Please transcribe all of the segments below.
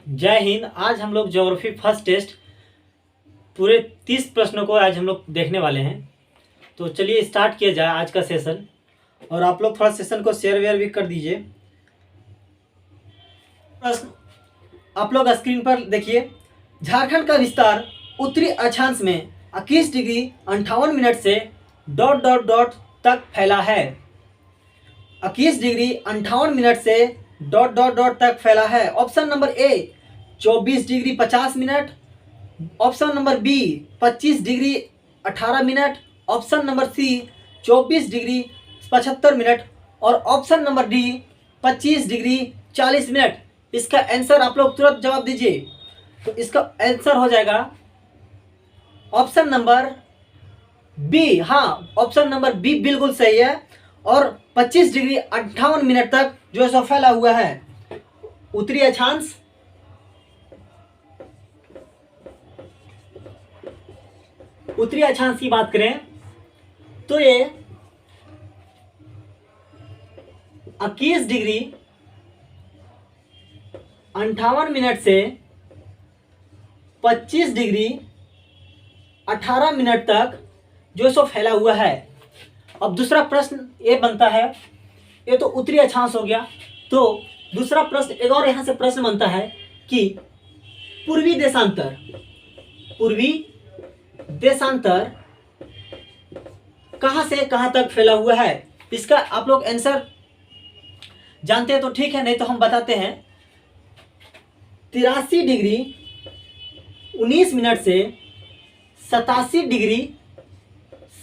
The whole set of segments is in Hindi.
जय हिंद। आज हम लोग ज्योग्राफी फर्स्ट टेस्ट पूरे 30 प्रश्नों को आज हम लोग देखने वाले हैं। तो चलिए स्टार्ट किया जाए आज का सेशन। और आप लोग थोड़ा सेशन को शेयर वेयर भी कर दीजिए। प्रश्न आप लोग स्क्रीन पर देखिए। झारखंड का विस्तार उत्तरी अक्षांश में 21 डिग्री 58 मिनट से ... तक फैला है। 21 डिग्री 58 मिनट से ... तक फैला है। Option number A 24 degree 50 minute, option number B 25 degree 18 minute, option number C 24 degree 75 minute और option number D 25 degree 40 minute. इसका आंसर आप लोग तुरंत जवाब दीजिए। तो इसका आंसर हो जाएगा ऑप्शन नंबर बी। हाँ, ऑप्शन नंबर बी बिल्कुल सही है। और 25 डिग्री 58 मिनट तक जो है सो फैला हुआ है उत्तरी अक्षांश। उत्तरी अक्षांश की बात करें तो ये 21 डिग्री 58 मिनट से 25 डिग्री 18 मिनट तक जो सो फैला हुआ है। अब दूसरा प्रश्न ये बनता है, ये तो उत्तरी अक्षांश हो गया। तो दूसरा प्रश्न एक और यहां से प्रश्न बनता है कि पूर्वी देशांतर कहां से कहां तक फैला हुआ है। इसका आप लोग आंसर जानते हैं तो ठीक है, नहीं तो हम बताते हैं। 83 डिग्री 19 मिनट से 87 डिग्री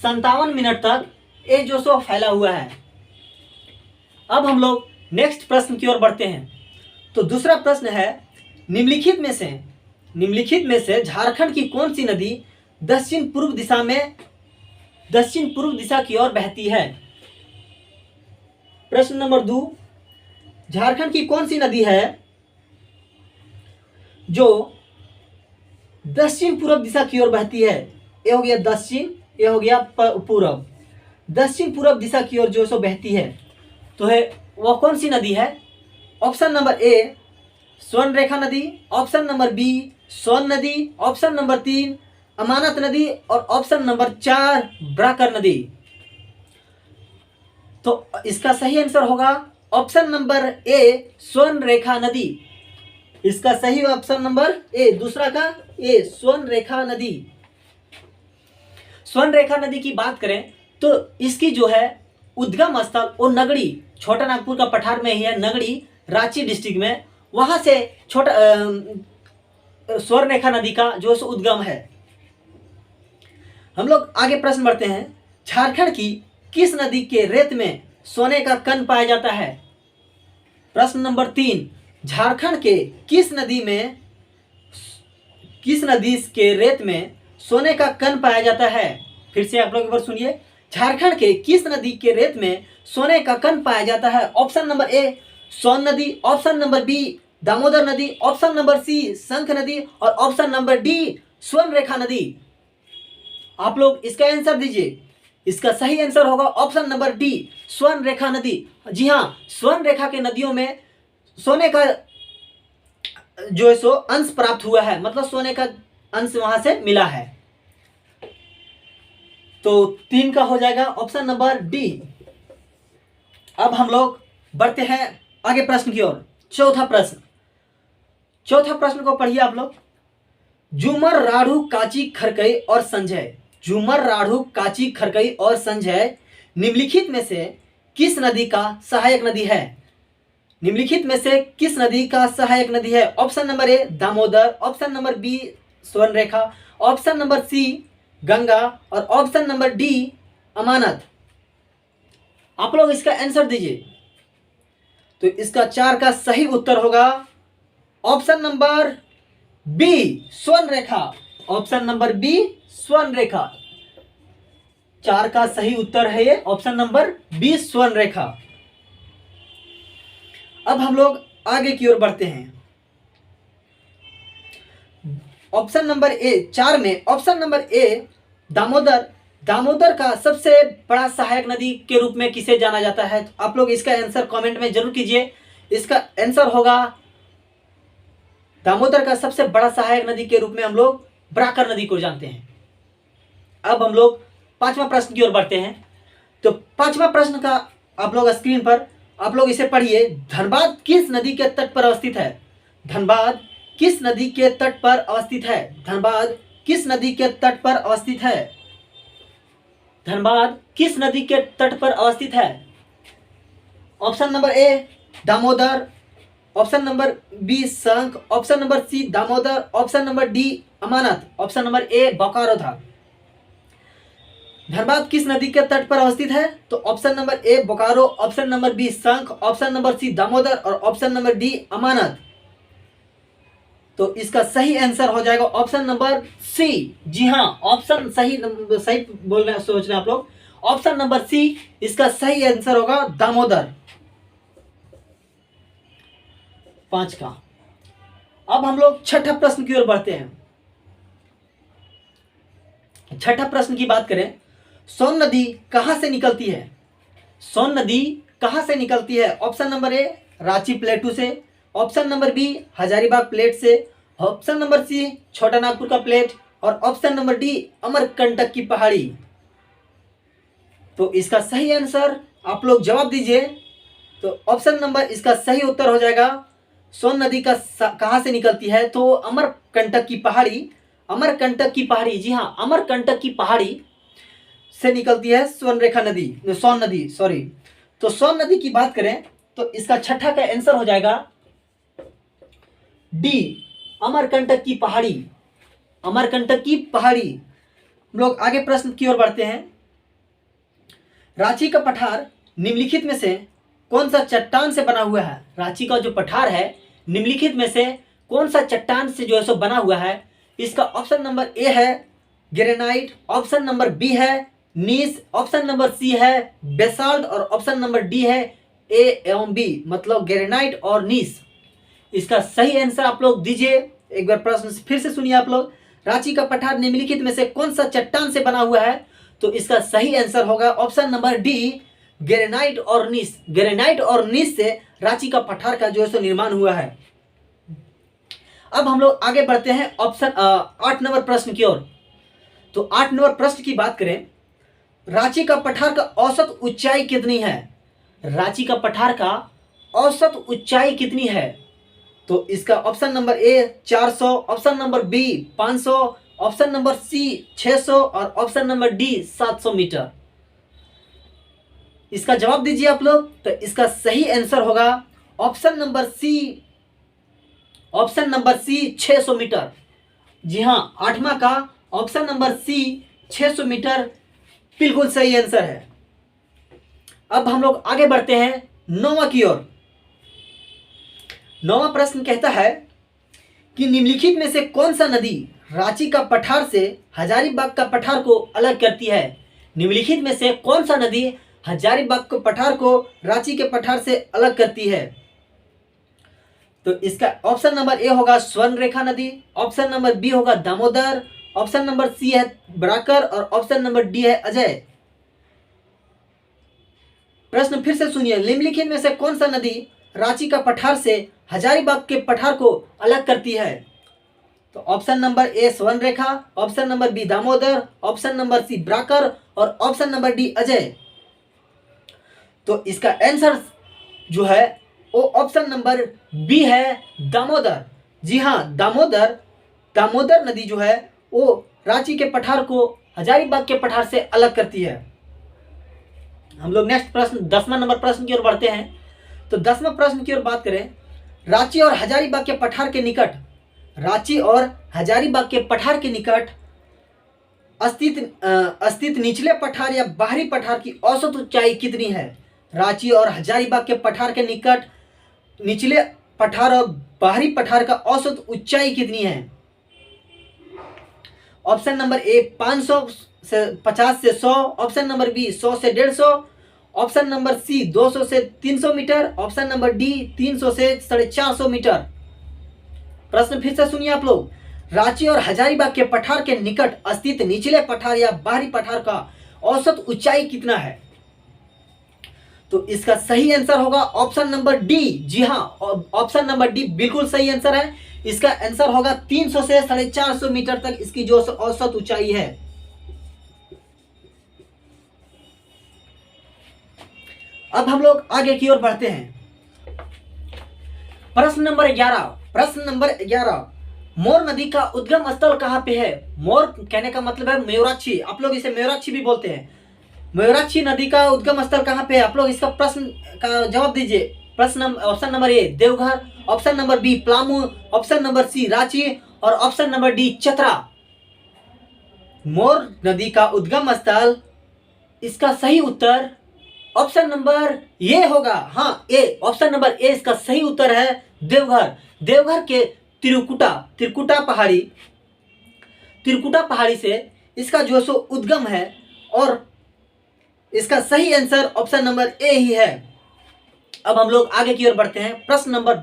57 मिनट तक ये जो सो फैला हुआ है। अब हम लोग नेक्स्ट प्रश्न की ओर बढ़ते हैं। तो दूसरा प्रश्न है, निम्नलिखित में से झारखंड की कौन सी नदी दक्षिण पूर्व दिशा की ओर बहती है। प्रश्न नंबर 2, झारखंड की कौन सी नदी है जो दक्षिण पूर्व दिशा की ओर बहती है। ये हो गया दक्षिण, ये हो गया पूर्व। दक्षिण पूर्व दिशा की ओर जो सो बहती है तो है वह कौन सी नदी है। ऑप्शन नंबर ए स्वर्ण रेखा नदी, ऑप्शन नंबर बी सोन नदी, ऑप्शन नंबर 3 अमानत नदी और ऑप्शन नंबर 4 ब्राकर नदी। तो इसका सही आंसर होगा ऑप्शन नंबर ए स्वर्ण रेखा नदी। इसका सही ऑप्शन नंबर ए, दूसरा का ए स्वर्ण रेखा नदी। स्वर्ण रेखा नदी की बात करें तो इसकी जो है उद्गम स्थल वो नगड़ी, छोटा नागपुर का पठार में ही है नगड़ी, रांची डिस्ट्रिक्ट में। वहां से छोटा स्वर्ण रेखा नदी का जो है उद्गम है। हम लोग आगे प्रश्न बढ़ते हैं। झारखंड की किस नदी के रेत में सोने का कण पाया जाता है। प्रश्न नंबर 3, झारखंड के किस नदी के रेत में सोने का कण पाया जाता है। फिर से आप लोग एक बार सुनिए। झारखंड के किस नदी के रेत में सोने का कण पाया जाता है। ऑप्शन नंबर ए सोन नदी, ऑप्शन नंबर बी दामोदर नदी, ऑप्शन नंबर सी शंख नदी और ऑप्शन नंबर डी स्वर्ण रेखा नदी। आप लोग इसका आंसर दीजिए। इसका सही आंसर होगा ऑप्शन नंबर डी स्वर्ण रेखा नदी। जी हाँ, स्वर्ण रेखा के नदियों में सोने का जो है सो अंश प्राप्त हुआ है, मतलब सोने का अंश वहां से मिला है। तो 3 का हो जाएगा ऑप्शन नंबर डी। अब हम लोग बढ़ते हैं आगे प्रश्न की ओर। चौथा प्रश्न को पढ़िए आप लोग। झूमर राढ़ू काची खरकई और संजय निम्नलिखित में से किस नदी का सहायक नदी है। Option number A Damodar, option number B Swarnarekha, option number C Ganga और ऑप्शन नंबर डी अमानत। आप लोग इसका आंसर दीजिए। तो इसका 4 का सही उत्तर होगा option number B Swarnarekha. Option number B स्वर्ण रेखा 4 का सही उत्तर है ये ऑप्शन नंबर बी स्वर्ण रेखा। अब हम लोग आगे की ओर बढ़ते हैं। ऑप्शन नंबर ए 4 में ऑप्शन नंबर ए दामोदर का सबसे बड़ा सहायक नदी के रूप में किसे जाना जाता है। तो आप लोग इसका आंसर कमेंट में जरूर कीजिए। इसका आंसर होगा दामोदर का सबसे बड़ा सहायक नदी के रूप में हम लोग ब्राकर नदी को जानते हैं। अब हम लोग पांचवा प्रश्न की ओर बढ़ते हैं। तो पांचवा प्रश्न का आप लोग स्क्रीन पर आप लोग इसे पढ़िए। धनबाद किस नदी के तट पर अवस्थित है? धनबाद किस नदी के तट पर अवस्थित है? धनबाद किस नदी के तट पर अवस्थित है? धनबाद किस नदी के तट पर अवस्थित है? Option number A Damodar, option number B Sankh, option number C Damodar, option number D Amanat, option number A Bokaro था। धनबाद किस नदी के तट पर अवस्थित है? तो option number A Bokaro, option number B Sankh, option number C Damodar और ऑप्शन नंबर डी अमानत। तो इसका सही आंसर हो जाएगा ऑप्शन नंबर सी। जी हाँ, ऑप्शन सही बोल रहे हैं, सोच रहे हैं आप लोग। ऑप्शन नंबर सी इसका सही आंसर होगा दामोदर। 5 का। अब हम लोग छठा प्रश्न की ओर बढ़ते हैं। छठा प्रश्न की बात करें, सोन नदी कहां से निकलती है? सोन नदी कहां से निकलती है? Option number A Ranchi plateau से, option number B Hazaribagh plateau से, option number C Chota Nagpur का प्लेट और ऑप्शन नंबर डी अमरकंटक की पहाड़ी। तो इसका सही आंसर आप लोग जवाब दीजिए। तो ऑप्शन नंबर इसका सही उत्तर हो जाएगा सोन नदी का कहां से निकलती है? तो अमरकंटक की पहाड़ी, अमरकंटक की पहाड़ी, जी हाँ, अमरकंटक की पहाड़ी से निकलती है सोन नदी सॉरी। तो सोन नदी की बात करें तो इसका छठा का आंसर हो जाएगा डी अमरकंटक की पहाड़ी, अमरकंटक की पहाड़ी। हम लोग आगे प्रश्न की ओर बढ़ते हैं। रांची का पठार निम्नलिखित में से कौन सा चट्टान से बना हुआ है? रांची का जो पठार है निम्नलिखित में से कौन सा चट्टान से जो है सो बना हुआ है? इसका ऑप्शन नंबर ए है ग्रेनाइट, ऑप्शन नंबर बी है नीस, ऑप्शन नंबर सी है बेसाल्ट और ऑप्शन नंबर डी है ए एवं बी, मतलब ग्रेनाइट और नीस। इसका सही आंसर आप लोग दीजिए। एक बार प्रश्न फिर से सुनिए आप लोग। रांची का पठार निम्नलिखित में से कौन सा चट्टान से बना हुआ है? तो इसका सही आंसर होगा ऑप्शन नंबर डी ग्रेनाइट और नीस। ग्रेनाइट और नीस से रांची का पठार का जो है सो निर्माण हुआ है। अब हम लोग आगे बढ़ते हैं ऑप्शन 8 नंबर प्रश्न की ओर। तो 8 नंबर प्रश्न की बात करें, रांची का पठार का औसत ऊंचाई कितनी है? रांची का पठार का औसत ऊंचाई कितनी है? तो इसका option number A 400, option number B 500, option number C 600 और ऑप्शन नंबर डी 700 मीटर। इसका जवाब दीजिए आप लोग। तो इसका सही आंसर होगा option number C, option number C 600 metre. जी हाँ, 8वां का ऑप्शन नंबर सी 600 मीटर बिल्कुल सही आंसर है। अब हम लोग आगे बढ़ते हैं 9वां की ओर। 9वां प्रश्न कहता है कि निम्नलिखित में से कौन सा नदी रांची का पठार से हजारीबाग का पठार को अलग करती है? निम्नलिखित में से कौन सा नदी हजारीबाग के पठार को रांची के पठार से अलग करती है? तो इसका ऑप्शन नंबर ए होगा स्वर्णरेखा नदी, ऑप्शन नंबर बी होगा दामोदर, ऑप्शन नंबर सी है ब्राकर और ऑप्शन नंबर डी है अजय। प्रश्न फिर से सुनिए। निम्नलिखित में से कौन सा नदी रांची का पठार से हजारीबाग के पठार को अलग करती है? तो option number A Swarnarekha, option number B Damodar, option number C Barakar और ऑप्शन नंबर डी अजय। तो इसका आंसर जो है वो ऑप्शन नंबर बी है दामोदर। जी हाँ, दामोदर नदी जो है वो रांची के पठार को हजारीबाग के पठार से अलग करती है। हम लोग नेक्स्ट प्रश्न 10वां नंबर प्रश्न की ओर बढ़ते हैं। तो 10वां प्रश्न की ओर बात करें, रांची और हजारीबाग के पठार के निकट, रांची और हजारीबाग के पठार के निकट स्थित निचले पठार या बाहरी पठार की औसत ऊंचाई कितनी है? रांची और हजारीबाग के पठार के निकट निचले पठार और बाहरी पठार का औसत ऊंचाई कितनी है? ऑप्शन नंबर ए 550 से 100, ऑप्शन नंबर बी 100 से 150, ऑप्शन नंबर सी 200 से 300 मीटर, ऑप्शन नंबर डी 300 से 450 मीटर। प्रश्न फिर से सुनिए आप लोग। रांची और हजारीबाग के पठार के निकट स्थित निचले पठार या बाहरी पठार का औसत ऊंचाई कितना है? तो इसका सही आंसर होगा ऑप्शन नंबर डी। जी हाँ, ऑप्शन नंबर डी बिल्कुल सही आंसर है। इसका आंसर होगा 300 से 450 मीटर तक इसकी जो औसत ऊंचाई है। अब हम लोग आगे की ओर बढ़ते हैं। प्रश्न नंबर 11। मोर नदी का उद्गम स्थल कहाँ पे है? मोर कहने का मतलब है मयूराक्षी, आप लोग इसे मयूराक्षी भी बोलते हैं। मयूराक्षी नदी का उद्गम स्थल कहाँ पे है? आप लोग इसका प्रश्न का जवाब दीजिए। प्रश्न option number A Deoghar, option number B Palamu, option number C Ranchi और option number D Chatra. Mor नदी का उद्गम स्थल, इसका सही उत्तर ऑप्शन नंबर ए होगा। हाँ, ए, ऑप्शन नंबर ए इसका सही उत्तर है देवघर। देवघर के त्रिकुटा पहाड़ी से इसका जो सो उद्गम है और इसका सही आंसर ऑप्शन नंबर ए ही है। अब हम लोग आगे की ओर बढ़ते हैं। प्रश्न नंबर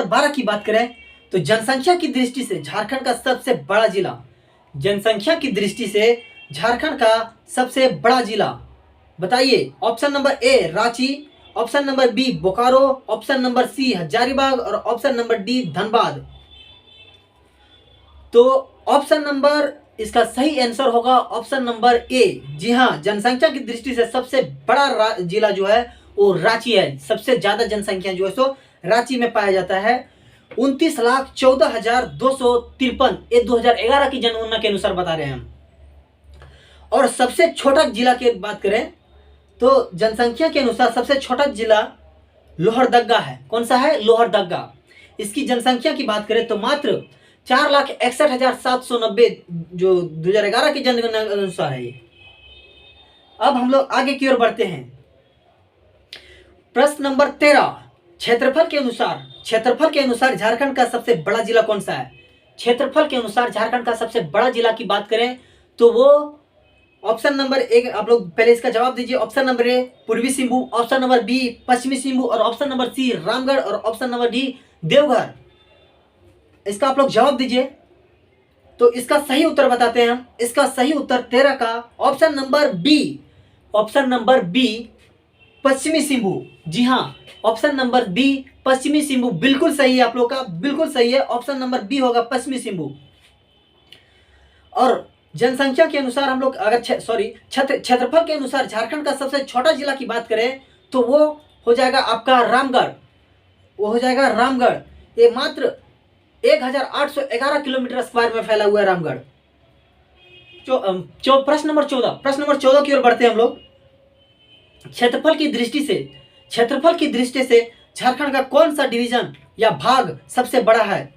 12 की बात करें तो जनसंख्या की दृष्टि से झारखंड का सबसे बड़ा जिला, जनसंख्या की दृष्टि से झारखंड का सबसे बड़ा जिला बताइए। Option number A Ranchi, option number B Bokaro, option number C Hazaribagh और ऑप्शन नंबर डी धनबाद। तो ऑप्शन नंबर इसका सही आंसर होगा ऑप्शन नंबर ए। जी हाँ, जनसंख्या की दृष्टि से सबसे बड़ा जिला जो है वो रांची है। सबसे ज्यादा जनसंख्या जो है सो रांची में पाया जाता है। 29,14,253 ये 2011 की जनगणना के अनुसार बता रहे हैं हम। और सबसे छोटा जिला की बात करें तो जनसंख्या के अनुसार सबसे छोटा जिला लोहरदगा है। कौन सा है? लोहरदगा। इसकी जनसंख्या की बात करें तो मात्र 4,61,790 जो 2011 की जनगणना के अनुसार है ये। अब हम लोग आगे की ओर बढ़ते हैं। प्रश्न नंबर 13, क्षेत्रफल के अनुसार झारखंड का सबसे बड़ा जिला कौन सा है? क्षेत्रफल के अनुसार झारखंड का सबसे बड़ा जिला की बात करें तो वो ऑप्शन नंबर एक, आप लोग पहले इसका जवाब दीजिए। ऑप्शन नंबर ए पूर्वी सिंहभूम, ऑप्शन नंबर बी पश्चिमी सिंहभूम और ऑप्शन नंबर सी रामगढ़ और ऑप्शन नंबर डी देवघर। इसका आप लोग जवाब दीजिए। तो इसका सही उत्तर बताते हैं हम। इसका सही उत्तर 13 का ऑप्शन नंबर बी पश्चिमी सिंहभूम। जी हाँ, ऑप्शन नंबर बी पश्चिमी सिंहभूम बिल्कुल सही है। आप लोग का बिल्कुल सही है। ऑप्शन नंबर बी होगा पश्चिमी सिंहभूम। और जनसंख्या के अनुसार हम लोग अगर क्षेत्रफल के अनुसार झारखंड का सबसे छोटा जिला की बात करें तो वो हो जाएगा आपका रामगढ़। ये मात्र 1,811 किलोमीटर स्क्वायर में फैला हुआ है रामगढ़। प्रश्न नंबर 14 की ओर बढ़ते हैं हम लोग। क्षेत्रफल की दृष्टि से झारखंड का कौन सा डिवीजन या भाग सबसे बड़ा है?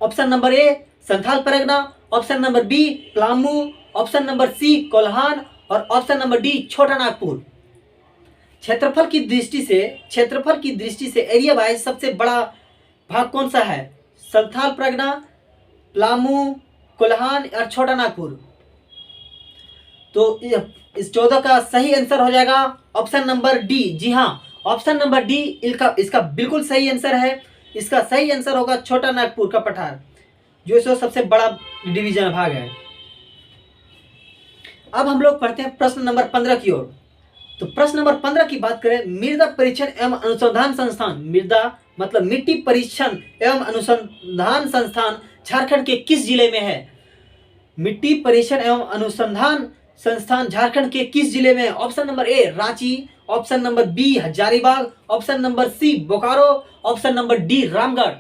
Option number A Santhal Pargana, option number B Palamu, option number C Kolhan और ऑप्शन नंबर डी छोटा नागपुर। क्षेत्रफल की दृष्टि से एरिया वाइज सबसे बड़ा भाग कौन सा है? संथाल परगना, पलामू, कोल्हान और छोटा नागपुर। तो इस 14 का सही आंसर हो जाएगा ऑप्शन नंबर डी। जी हाँ, ऑप्शन नंबर डी इसका बिल्कुल सही आंसर है। इसका सही आंसर होगा छोटा नागपुर का पठार, जो इसका सबसे बड़ा डिवीजन भाग है। अब हम लोग पढ़ते हैं प्रश्न नंबर 15 की ओर। तो प्रश्न नंबर 15 की बात करें, मृदा परीक्षण एवं अनुसंधान संस्थान, मृदा मतलब मिट्टी परीक्षण एवं अनुसंधान संस्थान झारखंड के किस जिले में है? मिट्टी परीक्षण एवं अनुसंधान संस्थान झारखंड के किस जिले में है? Option number A Ranchi, option number B Hazaribagh, option number C Bokaro, option number D Ramgarh.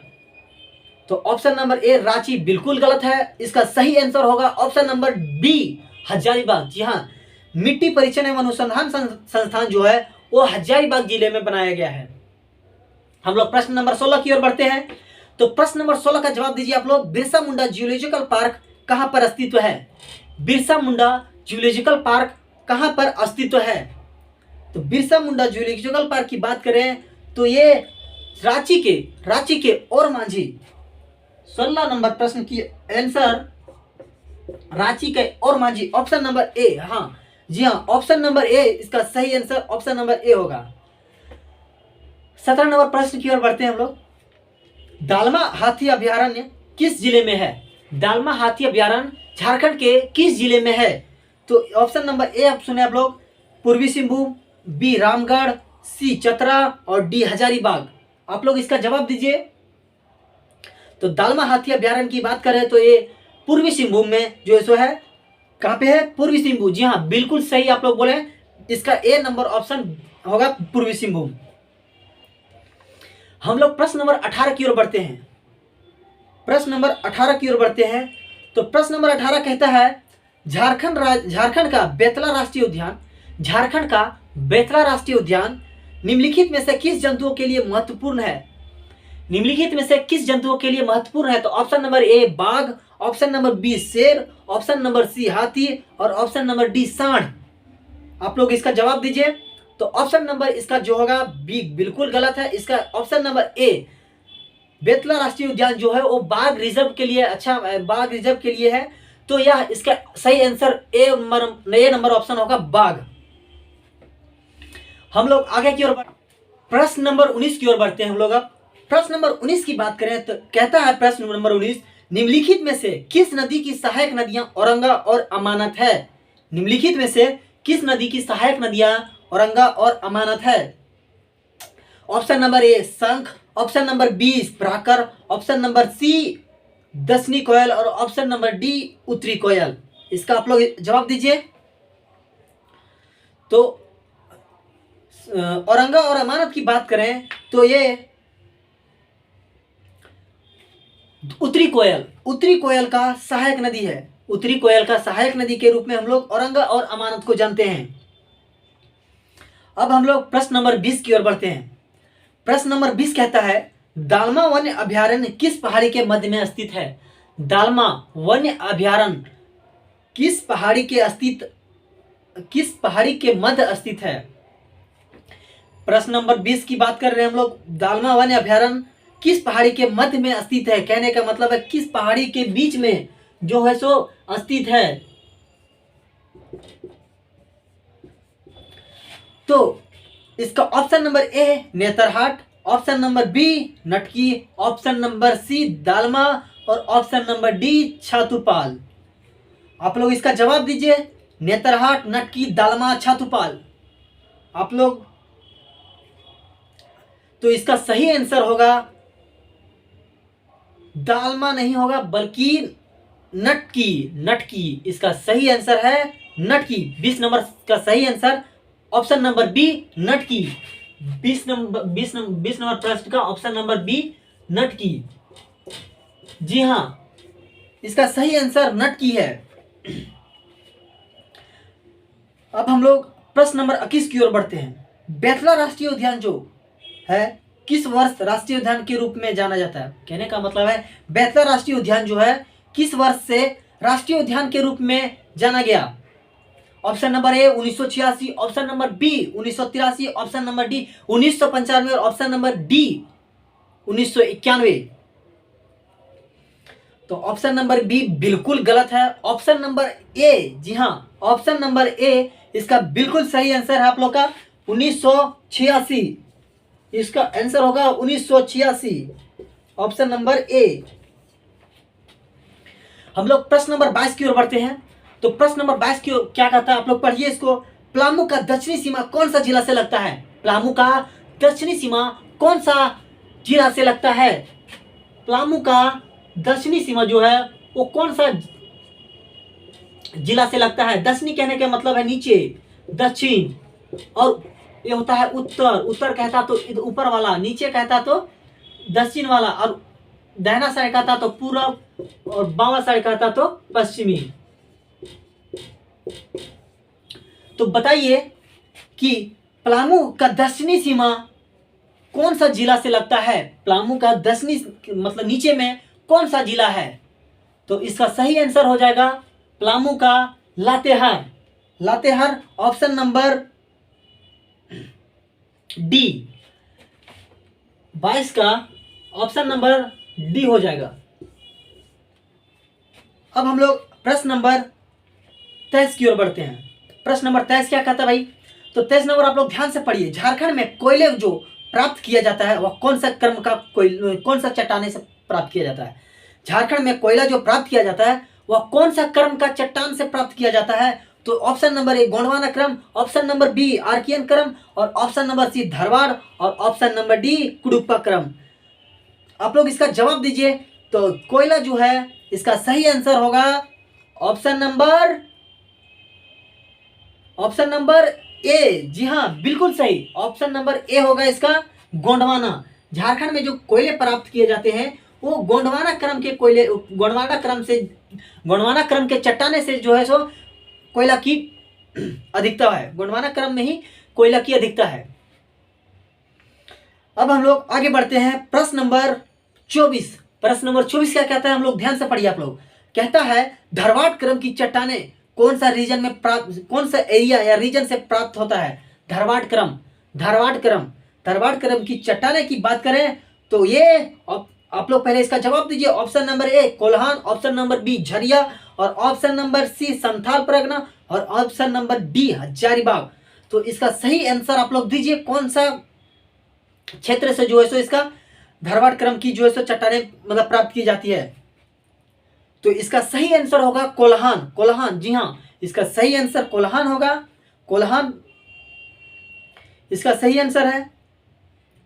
तो ऑप्शन नंबर ए रांची बिल्कुल गलत है। इसका सही आंसर होगा ऑप्शन नंबर बी हजारीबाग। जी हाँ, मिट्टी परीक्षण एवं अनुसंधान संस्थान जो है वो हजारीबाग जिले में बनाया गया है। हम लोग प्रश्न नंबर 16 की ओर बढ़ते हैं। तो प्रश्न नंबर 16 का जवाब दीजिए आप लोग। बिरसा मुंडा जूलॉजिकल पार्क कहां पर अस्तित्व है? बिरसा मुंडा जूलॉजिकल पार्क कहां पर अस्तित्व है? तो बिरसा मुंडा जूलॉजिकल पार्क की बात करें तो ये रांची के और मांझी। 16 नंबर प्रश्न की आंसर रांची के और मांझी, ऑप्शन नंबर ए। हाँ जी हाँ, ऑप्शन नंबर ए इसका सही आंसर ऑप्शन नंबर ए होगा। 17 नंबर प्रश्न की ओर बढ़ते हैं हम लोग। दालमा हाथी अभयारण्य किस जिले में है? दालमा हाथी अभयारण्य झारखंड के किस जिले में है? तो ऑप्शन नंबर ए आप सुने आप लोग, पूर्वी सिंहभूम, बी रामगढ़, सी चतरा और डी हजारीबाग। आप लोग इसका जवाब दीजिए। तो दालमा हाथी अभ्यारण्य की बात करें तो ये पूर्वी सिंहभूम में जो सो है, कहाँ पे है? पूर्वी सिंहभूम। जी हाँ, बिल्कुल सही आप लोग बोले, इसका ए नंबर ऑप्शन होगा पूर्वी सिंहभूम। हम लोग प्रश्न नंबर 18 की ओर बढ़ते हैं। प्रश्न नंबर 18 की ओर बढ़ते हैं। तो प्रश्न नंबर 18 कहता है झारखंड का बेतला राष्ट्रीय उद्यान, झारखंड का बेतला राष्ट्रीय उद्यान निम्नलिखित में से किस जंतुओं के लिए महत्वपूर्ण है? निम्नलिखित में से किस जंतुओं के लिए महत्वपूर्ण है? तो ऑप्शन नंबर ए बाघ, ऑप्शन नंबर बी शेर, ऑप्शन नंबर सी हाथी और ऑप्शन नंबर डी सांड। आप लोग इसका जवाब दीजिए। तो ऑप्शन नंबर इसका जो होगा बी बिल्कुल गलत है। इसका ऑप्शन नंबर ए बेतला राष्ट्रीय उद्यान जो है वो बाघ रिजर्व के लिए, अच्छा बाघ रिजर्व के लिए है। तो यह इसका सही आंसर ए नंबर ऑप्शन होगा बाघ। हम लोग आगे की ओर प्रश्न नंबर 19 की ओर बढ़ते हैं। हम लोग अब प्रश्न नंबर 19 की बात करें तो कहता है प्रश्न नंबर 19, निम्नलिखित में से किस नदी की सहायक नदियां औरंगा और अमानत है? निम्नलिखित में से किस नदी की सहायक नदियां औरंगा और अमानत है? Option number A Sankh, option number B Barakar, option number C Dakshini Koel और ऑप्शन नंबर डी उत्तरी कोयल। इसका आप लोग जवाब दीजिए। तो औरंगा और अमानत की बात करें तो ये उत्तरी कोयल का सहायक नदी है। उत्तरी कोयल का सहायक नदी के रूप में हम लोग औरंगा और अमानत को जानते हैं। अब हम लोग प्रश्न नंबर 20 की ओर बढ़ते हैं। प्रश्न नंबर 20 कहता है दालमा वन्य अभ्यारण्य किस पहाड़ी के मध्य में स्थित है? दालमा वन्य अभ्यारण्य किस पहाड़ी के मध्य स्थित है? प्रश्न नंबर 20 की बात कर रहे हैं हम लोग। दालमा वन्य अभ्यारण्य किस पहाड़ी के मध्य में स्थित है? कहने का मतलब है किस पहाड़ी के बीच में जो है सो स्थित है। तो इसका option number A Netarhat, option number B Natki, option number C Dalma और ऑप्शन नंबर डी छातुपाल। आप लोग इसका जवाब दीजिए। नेतरहाट, नटकी, दालमा, छातुपाल। आप लोग तो इसका सही आंसर होगा दालमा नहीं होगा बल्कि नटकी। इसका सही आंसर है नटकी। 20 नंबर का सही answer option number B Natki. 20 number प्रश्न का ऑप्शन नंबर बी नटकी। जी हाँ, इसका सही आंसर नटकी है। अब हम लोग प्रश्न नंबर 21 की ओर बढ़ते हैं। बेतला राष्ट्रीय उद्यान जो है किस वर्ष राष्ट्रीय उद्यान के रूप में जाना जाता है? कहने का मतलब है बेतला राष्ट्रीय उद्यान जो है किस वर्ष से राष्ट्रीय उद्यान के रूप में जाना गया? Option number A 1986, option number B 1983, option number D 1995 और ऑप्शन नंबर डी 1991। तो ऑप्शन नंबर बी बिल्कुल गलत है। ऑप्शन नंबर ए, जी हाँ, ऑप्शन नंबर ए इसका बिल्कुल सही आंसर है आप लोग का 1986। इसका आंसर होगा 1986, ऑप्शन नंबर ए। हम लोग प्रश्न नंबर 22 की ओर बढ़ते हैं। तो प्रश्न नंबर 22 की ओर क्या कहता है आप लोग पढ़िए इसको। पलामू का दक्षिणी सीमा कौन सा जिला से लगता है? पलामू का दक्षिणी सीमा कौन सा जिला से लगता है? पलामू का दक्षिणी सीमा जो है वो कौन सा जिला से लगता है? दक्षिणी कहने का मतलब है नीचे, दक्षिण, और ये होता है उत्तर। उत्तर कहता तो ऊपर वाला, नीचे कहता तो दक्षिण वाला, और दाहिना साइड कहता तो पूर्व और बावां साइड कहता तो पश्चिमी। तो बताइए कि पलामू का दक्षिणी सीमा कौन सा जिला से लगता है? पलामू का दक्षिणी मतलब नीचे में कौन सा जिला है? तो इसका सही आंसर हो जाएगा पलामू का लातेहार, ऑप्शन नंबर डी। 22 का ऑप्शन नंबर डी हो जाएगा। अब हम लोग प्रश्न नंबर 23 की ओर बढ़ते हैं। प्रश्न नंबर 23 क्या कहता है भाई? तो 23 नंबर आप लोग ध्यान से पढ़िए। झारखंड में कोयले जो प्राप्त किया जाता है वह कौन सा चट्टाने से प्राप्त किया जाता है? झारखंड में कोयला जो प्राप्त किया जाता है वह कौन सा क्रम का चट्टान से प्राप्त किया जाता है? तो ऑप्शन नंबर ए गोंडवाना क्रम, ऑप्शन नंबर बी आर्कियन क्रम और ऑप्शन नंबर सी धारवाड़ और ऑप्शन नंबर डी कुडुप्पा क्रम। आप लोग इसका जवाब दीजिए। तो कोयला जो है इसका सही आंसर होगा ऑप्शन नंबर ए। जी हाँ, बिल्कुल सही, ऑप्शन नंबर ए होगा इसका गोंडवाना। झारखंड में जो कोयले प्राप्त किए जाते हैं वो गोंडवाना क्रम के कोयले, गोंडवाना क्रम के चट्टाने से जो है सो कोयला की अधिकता है। गोंडवाना क्रम में ही कोयला की अधिकता है। अब हम लोग आगे बढ़ते हैं। प्रश्न नंबर 24। प्रश्न नंबर 24 क्या कहता है, हम लोग ध्यान से पढ़िए आप लोग। कहता है धारवाड़ क्रम की चट्टाने कौन सा रीजन में प्राप्त, कौन सा एरिया या रीजन से प्राप्त होता है। धारवाड़ क्रम की चट्टाने की बात करें तो ये आप लोग पहले इसका जवाब दीजिए। Option number A Kolhan, option number B Jharia, और option number C Santhal Pargana, और ऑप्शन नंबर डी हजारीबाग। तो इसका सही आंसर आप लोग दीजिए, कौन सा क्षेत्र से जो है सो इसका धारवाड़ क्रम की जो है सो चट्टाने मतलब प्राप्त की जाती है। तो इसका सही आंसर होगा कोल्हान। जी हाँ, इसका सही आंसर कोल्हान होगा। कोल्हान इसका सही आंसर है,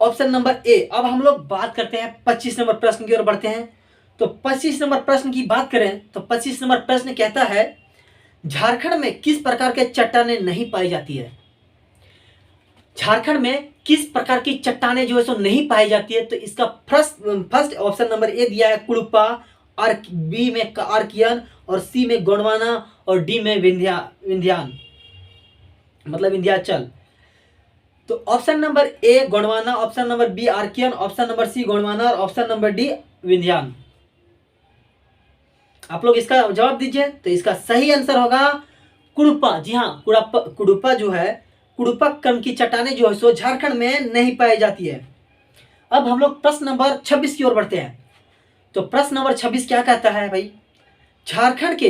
ऑप्शन नंबर ए। अब हम लोग बात करते हैं 25 नंबर प्रश्न की ओर बढ़ते हैं। तो 25 नंबर प्रश्न की बात करें तो 25 नंबर प्रश्न कहता है झारखंड में किस प्रकार के चट्टाने नहीं पाई जाती है। झारखंड में किस प्रकार की चट्टाने जो है सो नहीं पाई जाती है। तो इसका फर्स्ट ऑप्शन नंबर ए दिया है कुड़ुप्पा, और बी में आर्कियन, और सी में गोंडवाना, और डी में विंध्यान मतलब विंध्याचल। तो option number A Gondwana, option number B Archaean, option number C Gondwana, और ऑप्शन नंबर डी विंध्यान। आप लोग इसका जवाब दीजिए। तो इसका सही आंसर होगा कुड़ुप्पा। जी हाँ, कुड़ुप्पा जो है, कुड़ुप्पा क्रम की चट्टाने जो है सो झारखंड में नहीं पाई जाती है। अब हम लोग प्रश्न नंबर 26 की ओर बढ़ते हैं। तो प्रश्न नंबर 26 क्या कहता है भाई, झारखंड के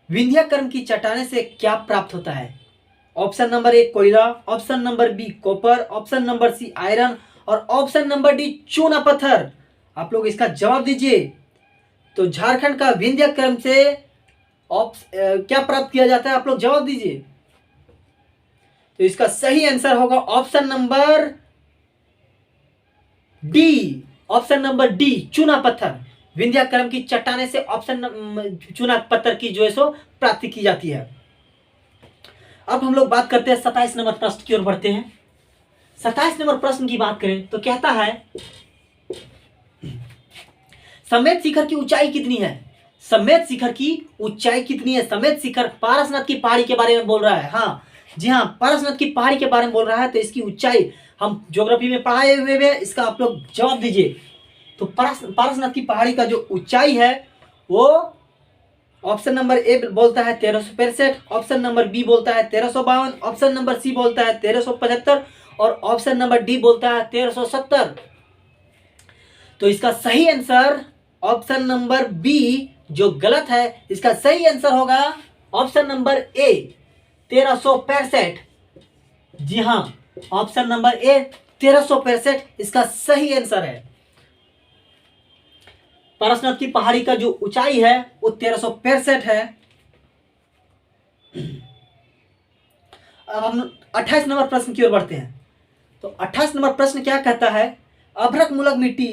विंध्या क्रम की चट्टाने से क्या प्राप्त होता है। ऑप्शन नंबर ए कोयला, option number B copper, option number C iron, और ऑप्शन नंबर डी चूना पत्थर। आप लोग इसका जवाब दीजिए। तो झारखंड का विंध्या क्रम से क्या प्राप्त किया जाता है, आप लोग जवाब दीजिए। तो इसका सही आंसर होगा option number D. Option number D चूना पत्थर। विंध्या क्रम की चट्टाने से चूना पत्थर की जो है सो प्राप्ति की जाती है। अब हम लोग बात करते हैं 27 नंबर प्रश्न की ओर बढ़ते हैं। 27 नंबर प्रश्न की बात करें तो कहता है समेत शिखर की ऊंचाई कितनी है। समेत शिखर की ऊंचाई कितनी है। समेत शिखर पारसनाथ की पहाड़ी के बारे में बोल रहा है। हाँ जी हाँ, पारसनाथ की पहाड़ी के बारे में बोल रहा है। तो इसकी ऊंचाई हम ज्योग्राफी में पढ़ाए हुए हैं, इसका आप लोग जवाब दीजिए। तो पारसनाथ की पहाड़ी का जो ऊंचाई है वो ऑप्शन नंबर ए बोलता है 1365, ऑप्शन नंबर बी बोलता है 1352, ऑप्शन नंबर सी बोलता है 1375, और ऑप्शन नंबर डी बोलता है 1370। तो इसका सही आंसर ऑप्शन नंबर बी जो गलत है, इसका सही आंसर होगा ऑप्शन नंबर ए 1365। जी हाँ, ऑप्शन नंबर ए 1365 इसका सही आंसर है। पारसनाथ की पहाड़ी का जो ऊंचाई है वो 1365 है। अब हम 28 नंबर प्रश्न की ओर बढ़ते हैं। तो 28 नंबर प्रश्न क्या कहता है, अभ्रक मूलक मिट्टी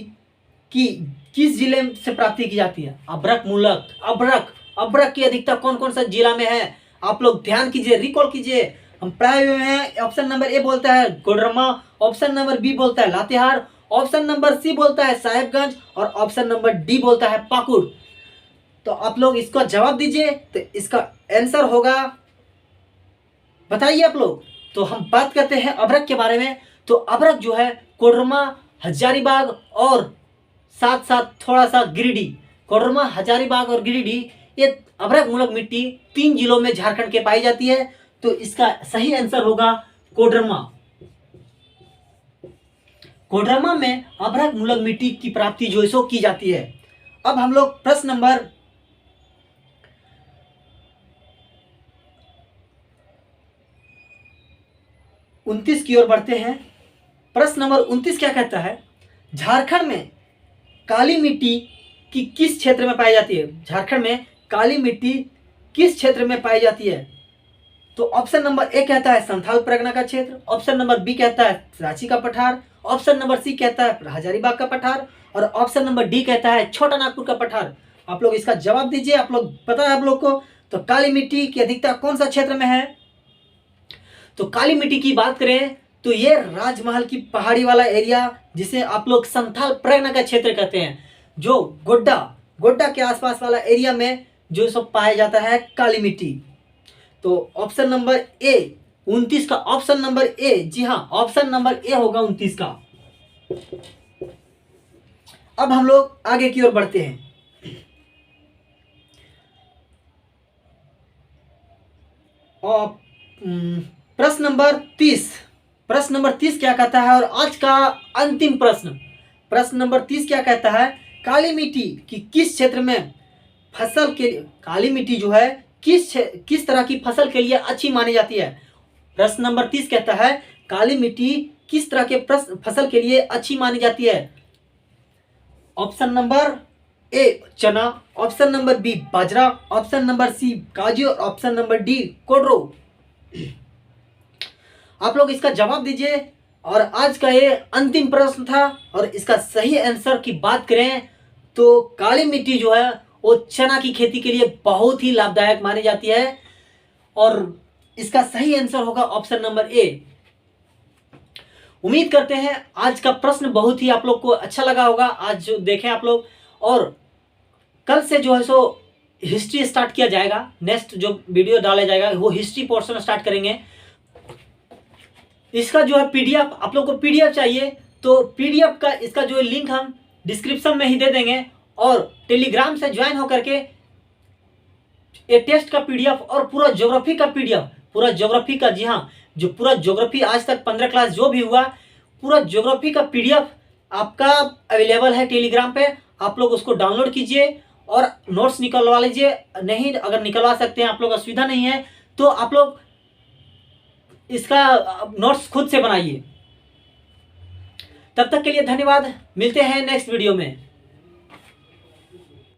की किस जिले से प्राप्ति की जाती है। अभ्रक की अधिकता कौन कौन सा जिला में है, आप लोग ध्यान कीजिए, रिकॉल कीजिए। हम पढ़ाए हुए हैं। ऑप्शन नंबर ए बोलता है कोडरमा, ऑप्शन नंबर बी बोलता है लातेहार, ऑप्शन नंबर सी बोलता है साहेबगंज, और ऑप्शन नंबर डी बोलता है पाकुड़। तो आप लोग इसका जवाब दीजिए। तो इसका आंसर होगा, बताइए आप लोग। तो हम बात करते हैं अभ्रक के बारे में। तो अभ्रक जो है कोडरमा, हजारीबाग और साथ साथ थोड़ा सा गिरिडीह। कोडरमा, हजारीबाग और गिरिडीह, ये अभ्रक मूलक मिट्टी 3 जिलों में झारखंड के पाई जाती है। तो इसका सही आंसर होगा कोडरमा। कोडरमा में अभ्रक मूलक मिट्टी की प्राप्ति जो है सो की जाती है। अब हम लोग प्रश्न नंबर 29 की ओर बढ़ते हैं। प्रश्न नंबर 29 क्या कहता है, झारखंड में काली मिट्टी की किस क्षेत्र में पाई जाती है। झारखंड में काली मिट्टी किस क्षेत्र में पाई जाती है। तो ऑप्शन नंबर ए कहता है संथाल परगना का क्षेत्र, ऑप्शन नंबर बी कहता है रांची का पठार, ऑप्शन नंबर सी कहता है हजारीबाग का पठार और ऑप्शन नंबर डी कहता है छोटा नागपुर का पठार। आप लोग इसका जवाब दीजिए। आप लोग पता है आप लोग को तो काली मिट्टी की अधिकता कौन सा क्षेत्र में है? तो काली मिट्टी की बात करें तो ये राजमहल की पहाड़ी वाला एरिया जिसे आप लोग संथाल परगना का क्षेत्र कहते हैं, जो गोड्डा के आसपास वाला एरिया में जो सब पाया जाता है काली मिट्टी। तो ऑप्शन नंबर ए 29 का ऑप्शन नंबर ए, जी हाँ ऑप्शन नंबर ए होगा 29 का। अब हम लोग आगे की ओर बढ़ते हैं। और प्रश्न नंबर 30 क्या कहता है? और आज का अंतिम प्रश्न नंबर 30 क्या कहता है? काली मिट्टी की किस क्षेत्र में फसल के काली मिट्टी जो है किस तरह की फसल के लिए अच्छी मानी जाती है? प्रश्न नंबर 30 कहता है काली मिट्टी किस तरह के फसल के लिए अच्छी मानी जाती है? ऑप्शन नंबर ए चना, ऑप्शन नंबर बी बाजरा, ऑप्शन नंबर सी काजू और ऑप्शन नंबर डी कोडरो। आप लोग इसका जवाब दीजिए। और आज का ये अंतिम प्रश्न था और इसका सही आंसर की बात करें तो काली मिट्टी जो है वो चना की खेती के लिए बहुत ही लाभदायक मानी जाती है और इसका सही आंसर होगा ऑप्शन नंबर ए। उम्मीद करते हैं आज का प्रश्न बहुत ही आप लोग को अच्छा लगा होगा। आज जो देखें आप लोग, और कल से जो है सो हिस्ट्री स्टार्ट किया जाएगा। नेक्स्ट जो वीडियो डाला जाएगा वो हिस्ट्री पोर्शन स्टार्ट करेंगे। इसका जो है पीडीएफ, आप लोग को पीडीएफ चाहिए तो पीडीएफ का इसका जो लिंक हम डिस्क्रिप्शन में ही दे देंगे और टेलीग्राम से ज्वाइन होकर के ये टेस्ट का पीडीएफ और पूरा ज्योग्राफी का पीडीएफ, पूरा ज्योग्राफी का, जी हाँ जो पूरा ज्योग्राफी आज तक 15 क्लास जो भी हुआ पूरा ज्योग्राफी का पीडीएफ आपका अवेलेबल है टेलीग्राम पे। आप लोग उसको डाउनलोड कीजिए और नोट्स निकलवा लीजिए। नहीं अगर निकलवा सकते हैं आप लोग, असुविधा नहीं है तो आप लोग इसका नोट्स खुद से बनाइए। तब तक के लिए धन्यवाद। मिलते हैं नेक्स्ट वीडियो में।